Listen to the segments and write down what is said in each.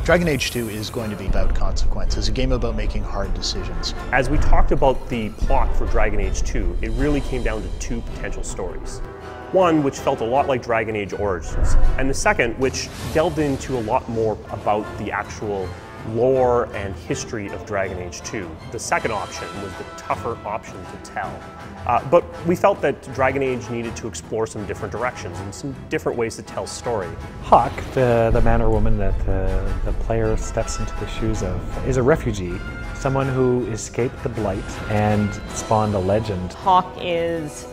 Dragon Age 2 is going to be about consequence. It's a game about making hard decisions. As we talked about the plot for Dragon Age 2, it really came down to two potential stories. One, which felt a lot like Dragon Age Origins, and the second, which delved into a lot more about the actual lore and history of Dragon Age 2. The second option was the tougher option to tell. But we felt that Dragon Age needed to explore some different directions and some different ways to tell story. Hawke, the man or woman that the player steps into the shoes of, is a refugee, someone who escaped the Blight and spawned a legend. Hawke is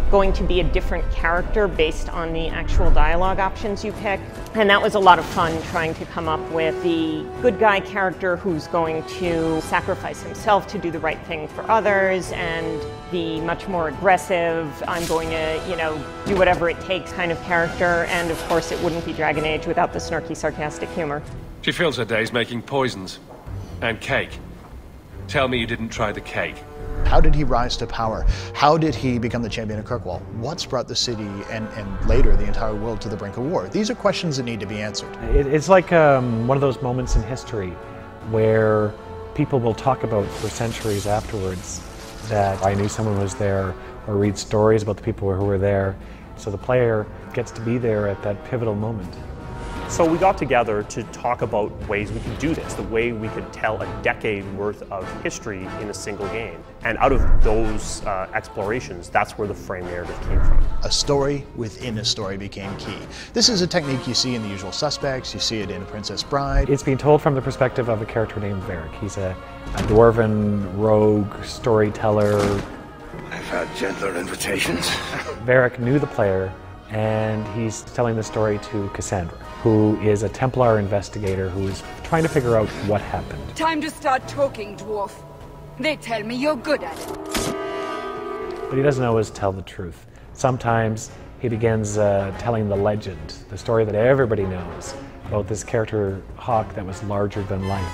going to be a different character based on the actual dialogue options you pick. And that was a lot of fun trying to come up with the good guy character who's going to sacrifice himself to do the right thing for others, and the much more aggressive, I'm going to, do whatever it takes kind of character. And of course it wouldn't be Dragon Age without the snarky, sarcastic humor. She fills her days making poisons and cake. Tell me you didn't try the cake. How did he rise to power? How did he become the champion of Kirkwall? What's brought the city and later the entire world to the brink of war? These are questions that need to be answered. It's like one of those moments in history where people will talk about for centuries afterwards that I knew someone was there, or read stories about the people who were there. So the player gets to be there at that pivotal moment. So we got together to talk about ways we could do this, the way we could tell a decade worth of history in a single game. And out of those explorations, that's where the frame narrative came from. A story within a story became key. This is a technique you see in The Usual Suspects, you see it in Princess Bride. It's being told from the perspective of a character named Varric. He's a dwarven rogue storyteller. I've had gentler invitations. Varric knew the player, and he's telling the story to Cassandra, who is a Templar investigator who is trying to figure out what happened. Time to start talking, dwarf. They tell me you're good at it. But he doesn't always tell the truth. Sometimes he begins telling the legend, the story that everybody knows about this character, Hawke, that was larger than life.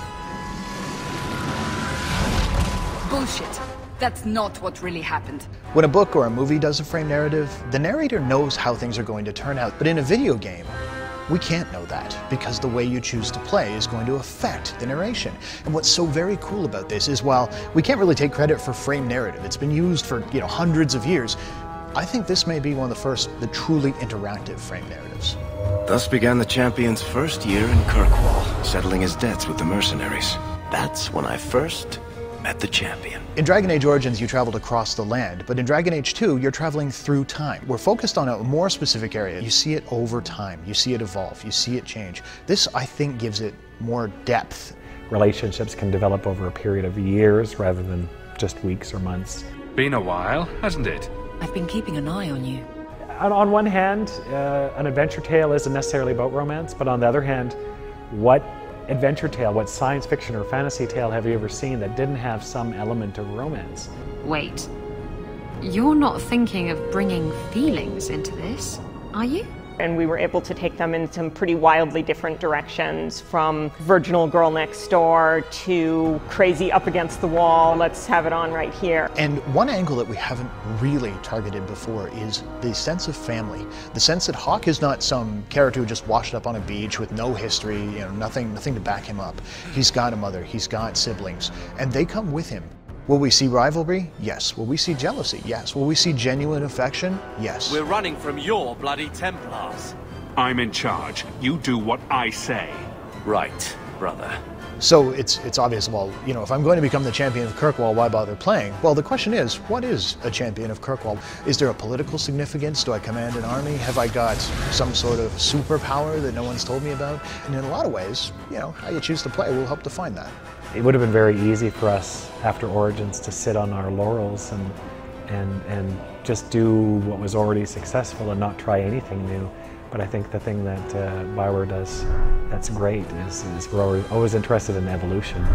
Bullshit. That's not what really happened. When a book or a movie does a frame narrative, the narrator knows how things are going to turn out. But in a video game, we can't know that, because the way you choose to play is going to affect the narration. And what's so very cool about this is, while we can't really take credit for frame narrative, it's been used for hundreds of years, I think this may be one of the first, the truly interactive frame narratives. Thus began the champion's first year in Kirkwall, settling his debts with the mercenaries. That's when I first met the champion. In Dragon Age Origins, you traveled across the land, but in Dragon Age 2, you're traveling through time. We're focused on a more specific area. You see it over time, you see it evolve, you see it change. This, I think, gives it more depth. Relationships can develop over a period of years rather than just weeks or months. Been a while, hasn't it? I've been keeping an eye on you. On one hand, an adventure tale isn't necessarily about romance, but on the other hand, what adventure tale, what science fiction or fantasy tale have you ever seen that didn't have some element of romance? Wait, you're not thinking of bringing feelings into this, are you? And we were able to take them in some pretty wildly different directions, from virginal girl next door to crazy up against the wall, let's have it on right here. And one angle that we haven't really targeted before is the sense of family. The sense that Hawke is not some character who just washed up on a beach with no history, nothing to back him up. He's got a mother, he's got siblings, and they come with him. Will we see rivalry? Yes. Will we see jealousy? Yes. Will we see genuine affection? Yes. We're running from your bloody Templars. I'm in charge. You do what I say. Right, brother. So it's obvious, well, if I'm going to become the champion of Kirkwall, why bother playing? Well, the question is, what is a champion of Kirkwall? Is there a political significance? Do I command an army? Have I got some sort of superpower that no one's told me about? And in a lot of ways, how you choose to play will help define that. It would have been very easy for us after Origins to sit on our laurels and just do what was already successful and not try anything new. But I think the thing that Bioware does that's great is we're always interested in evolution.